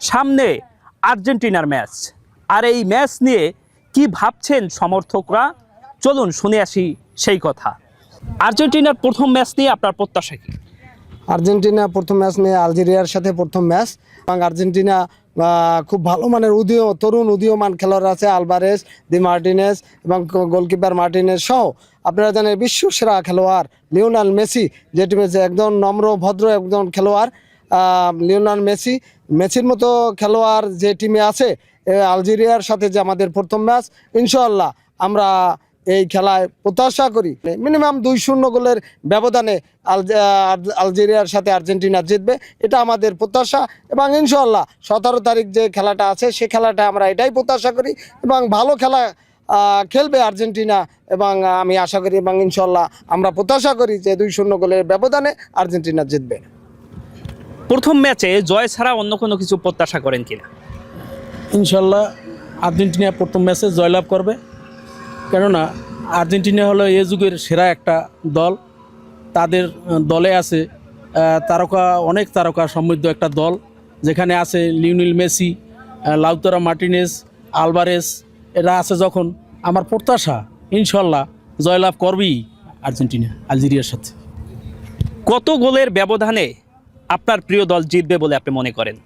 সামনে আর্জেন্টিনার ম্যাচ, আর এই ম্যাচ নিয়ে কি ভাবছেন সমর্থকরা, চলুন শুনে আসি সেই কথা। আর্জেন্টিনার প্রথম ম্যাচ নিয়ে আপনার প্রত্যাশা কি? আর্জেন্টিনা প্রথম ম্যাচ নিয়ে আলজেরিয়ার সাথে প্রথম ম্যাচ, এবং আর্জেন্টিনা খুব ভালো মানের তরুণ উদীয়মান খেলোয়াড় আছে, আলভারেজ, দি মার্টিনেজ এবং গোলকিপার মার্টিনেজ সহ আপনারা জানেন বিশ্বসেরা খেলোয়াড় লিওনেল মেসি, যে টিমে একজন নম্র ভদ্র একজন খেলোয়াড় লিওনেল মেসির মতো খেলোয়াড় যে টিমে আছে, আলজেরিয়ার সাথে যে আমাদের প্রথম ম্যাচ, ইনশাআল্লাহ আমরা এই খেলায় প্রত্যাশা করি মিনিমাম 2-0 গোলের ব্যবধানে আলজেরিয়ার সাথে আর্জেন্টিনা জিতবে, এটা আমাদের প্রত্যাশা। এবং ইনশাআল্লাহ 17 তারিখ যে খেলাটা আছে সে খেলাটা আমরা এটাই প্রত্যাশা করি, এবং ভালো খেলা খেলবে আর্জেন্টিনা, এবং আমি আশা করি এবং ইনশাআল্লাহ আমরা প্রত্যাশা করি যে 2-0 গোলের ব্যবধানে আর্জেন্টিনা জিতবে। প্রথম ম্যাচে জয় ছাড়া অন্য কোনো কিছু প্রত্যাশা করেন কিনা? ইনশাল্লাহ আর্জেন্টিনা প্রথম ম্যাচে জয়লাভ করবে, কেননা আর্জেন্টিনা হলো এ যুগের সেরা একটা দল। তাদের দলে আছে অনেক তারকা সমৃদ্ধ একটা দল, যেখানে আছে Lionel Messi, Lautaro Martinez, Alvarez, এরা আছে। যখন আমার প্রত্যাশা ইনশাল্লাহ জয়লাভ করবেই আর্জেন্টিনা আলজেরিয়ার সাথে। কত গোলের ব্যবধানে আপনার প্রিয় দল জিতবে বলে আপনি মনে করেন?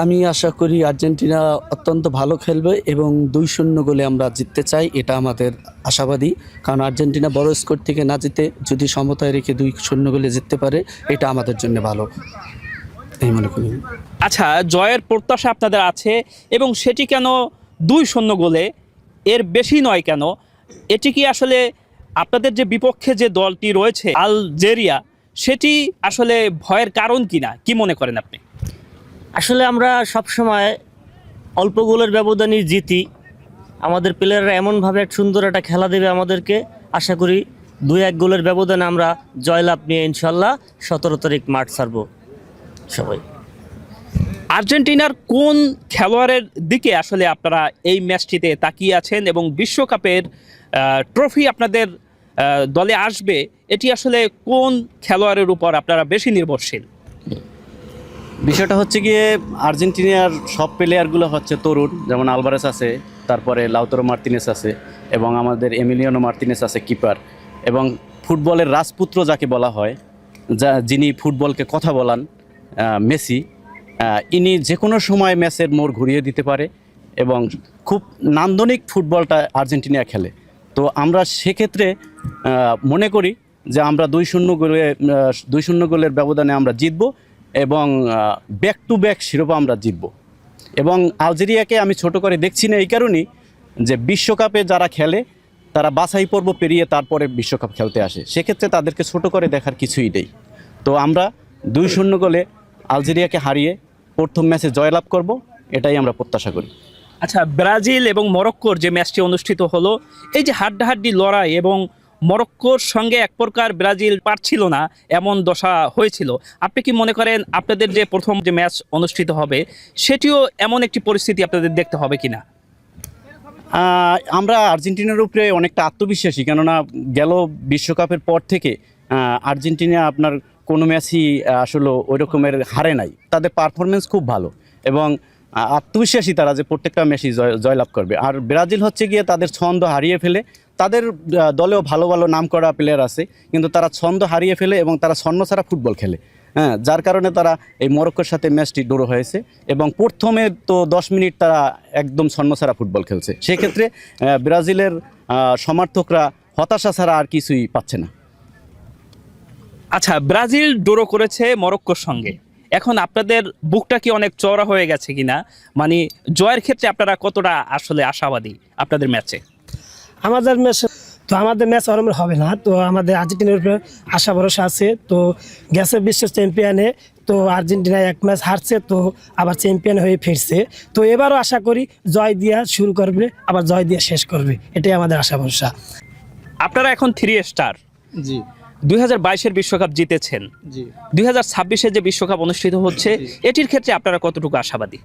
আমি আশা করি আর্জেন্টিনা অত্যন্ত ভালো খেলবে এবং 2-0 গোলে আমরা জিততে চাই, এটা আমাদের আশাবাদী। কারণ আর্জেন্টিনা বড় স্কোর থেকে না জিতে যদি সমতায় রেখে 2-0 গোলে জিততে পারে, এটা আমাদের জন্য ভালো এই মনে করি। আচ্ছা, জয়ের প্রত্যাশা আপনাদের আছে, এবং সেটি কেন 2-0 গোলে, এর বেশি নয় কেন? এটি কি আসলে আপনাদের যে বিপক্ষে যে দলটি রয়েছে আলজেরিয়া, সেটি আসলে ভয়ের কারণ কিনা, কি মনে করেন আপনি? আসলে আমরা সবসময় অল্প গোলের ব্যবধানই জিতি। আমাদের প্লেয়াররা এমনভাবে এক সুন্দর একটা খেলা দেবে আমাদেরকে, আশা করি 2-1 গোলের ব্যবধানে আমরা জয়লাভ নিয়ে ইনশাল্লাহ 17 তারিখ মাঠ ছাড়ব সবাই। আর্জেন্টিনার কোন খেলোয়াড়ের দিকে আসলে আপনারা এই ম্যাচটিতে তাকিয়ে আছেন, এবং বিশ্বকাপের ট্রফি আপনাদের দলে আসবে, এটি আসলে কোন খেলোয়াড়ের উপর আপনারা বেশি নির্ভরশীল? বিষয়টা হচ্ছে গিয়ে আর্জেন্টিনার সব প্লেয়ারগুলো হচ্ছে তরুণ, যেমন আলভারেজ আছে, তারপরে লাউতারো মার্টিনেজ আছে, এবং আমাদের এমিলিয়ানো মার্টিনেজ আছে কিপার, এবং ফুটবলের রাজপুত্র যাকে বলা হয়, যিনি ফুটবলকে কথা বলান, মেসি, ইনি যে কোনো সময় ম্যাচের মোড় ঘুরিয়ে দিতে পারে, এবং খুব নান্দনিক ফুটবলটা আর্জেন্টিনা খেলে। তো আমরা সেক্ষেত্রে মনে করি যে আমরা 2-0 গোলের ব্যবধানে আমরা জিতব, এবং ব্যাক টু ব্যাক শিরোপা আমরা জিতব। এবং আলজেরিয়াকে আমি ছোট করে দেখছি না এই কারণেই যে বিশ্বকাপে যারা খেলে তারা বাছাই পর্ব পেরিয়ে তারপরে বিশ্বকাপ খেলতে আসে, সেক্ষেত্রে তাদেরকে ছোট করে দেখার কিছুই নেই। তো আমরা 2-0 গোলে আলজেরিয়াকে হারিয়ে প্রথম ম্যাচে জয়লাভ করব, এটাই আমরা প্রত্যাশা করি। আচ্ছা, ব্রাজিল এবং মরক্কোর যে ম্যাচটি অনুষ্ঠিত হলো, এই যে হাড্ডাহাড্ডি লড়াই, এবং মরক্কোর সঙ্গে এক প্রকার ব্রাজিল পারছিল না এমন দশা হয়েছিল, আপনি কি মনে করেন আপনাদের যে প্রথম যে ম্যাচ অনুষ্ঠিত হবে সেটিও এমন একটি পরিস্থিতি আপনাদের দেখতে হবে কিনা? আমরা আর্জেন্টিনার উপরে অনেকটা আত্মবিশ্বাসী, কেননা গেল বিশ্বকাপের পর থেকে আর্জেন্টিনা আপনার কোনো ম্যাচই আসলে ওই রকমের হারে নাই। তাদের পারফরমেন্স খুব ভালো, এবং আত্মবিশ্বাসী তারা যে প্রত্যেকটা ম্যাচই জয়লাভ করবে। আর ব্রাজিল হচ্ছে গিয়ে তাদের ছন্দ হারিয়ে ফেলে, তাদের দলেও ভালো ভালো নাম করা প্লেয়ার আছে, কিন্তু তারা ছন্দ হারিয়ে ফেলে এবং তারা ছন্ন ছাড়া ফুটবল খেলে, যার কারণে তারা এই মরক্কোর সাথে ম্যাচটি ড্র হয়েছে, এবং প্রথমে তো 10 মিনিট তারা একদম ছন্ন ছাড়া ফুটবল খেলছে। সেক্ষেত্রে ব্রাজিলের সমর্থকরা হতাশা ছাড়া আর কিছুই পাচ্ছে না। আচ্ছা, ব্রাজিল ড্র করেছে মরক্কোর সঙ্গে, এখন আপনাদের বুকটা কি অনেক চওড়া হয়ে গেছে কিনা, মানে জয়ের ক্ষেত্রে আপনারা কতটা আসলে আশাবাদী আপনাদের ম্যাচে? আমাদের ম্যাচ ওরকম হবে না, তো আমাদের আর্জেন্টিনার উপরে আশা ভরসা আছে। তো গেছে বিশ্ব চ্যাম্পিয়নে, তো আর্জেন্টিনা এক ম্যাচ হারছে, তো আবার চ্যাম্পিয়ন হয়ে ফিরছে। তো এবারও আশা করি জয় দিয়া শুরু করবে, আবার জয় দিয়ে শেষ করবে, এটাই আমাদের আশা ভরসা। আপনারা এখন 3 স্টার, জি 2022-এর বিশ্বকাপ জিতেছেন, জি 2026-এর যে বিশ্বকাপ অনুষ্ঠিত হচ্ছে এটির ক্ষেত্রে আপনারা কতটুকু আশাবাদী?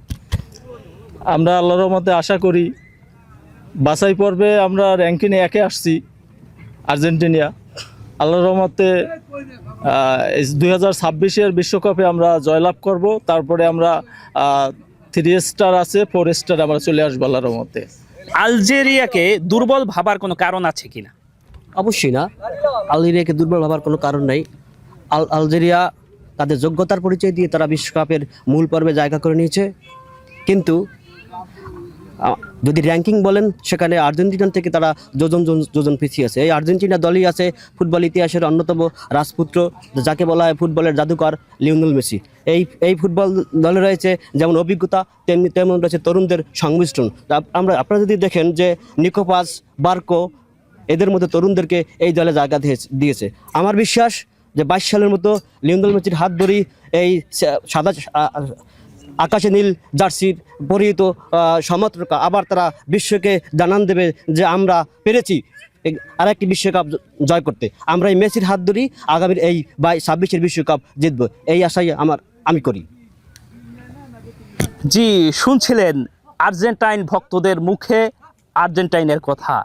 আমরা আল্লাহর রহমতে আশা করি বাছাই পর্বে আমরা র্যাঙ্কিংয়ে 1-এ আসছি আর্জেন্টিনা, আল্লাহর রহমতে 2026-এর বিশ্বকাপে আমরা জয়লাভ করব। তারপরে আমরা 3 স্টার আছে, 4 স্টার আমরা চলে আসবো আল্লাহর রহমতে। আলজেরিয়াকে দুর্বল ভাবার কোনো কারণ আছে কিনা? অবশ্যই না, আলজেরিয়াকে দুর্বল ভাবার কোনো কারণ নাই। আলজেরিয়া তাদের যোগ্যতার পরিচয় দিয়ে তারা বিশ্বকাপের মূল পর্বে জায়গা করে নিয়েছে, কিন্তু যদি র্যাঙ্কিং বলেন সেখানে আর্জেন্টিনা থেকে তারা যোজন পিছিয়ে আছে। এই আর্জেন্টিনা দলই আছে ফুটবল ইতিহাসের অন্যতম রাজপুত্র, যাকে বলা হয় ফুটবলের জাদুকর লিওনেল মেসি। এই ফুটবল দলে রয়েছে যেমন অভিজ্ঞতা, তেমন রয়েছে তরুণদের সংমিশ্রণ। আপনারা যদি দেখেন যে নিকোপাস, বার্কো, এদের মধ্যে তরুণদেরকে এই দলে জায়গা দিয়েছে। আমার বিশ্বাস যে 22 সালের মতো লিওনেল মেসির হাত ধরেই এই সাদা আকাশে নীল জার্সির পরিহিত সমর্থকরা আবার তারা বিশ্বকে জানান দেবে যে আমরা পেরেছি আরেকটি বিশ্বকাপ জয় করতে। আমরা এই মেসির হাত ধরেই আগামীর এই 26-এর বিশ্বকাপ জিতব, এই আশাই আমি করি। জি, শুনছিলেন আর্জেন্টাইন ভক্তদের মুখে আর্জেন্টাইনের কথা।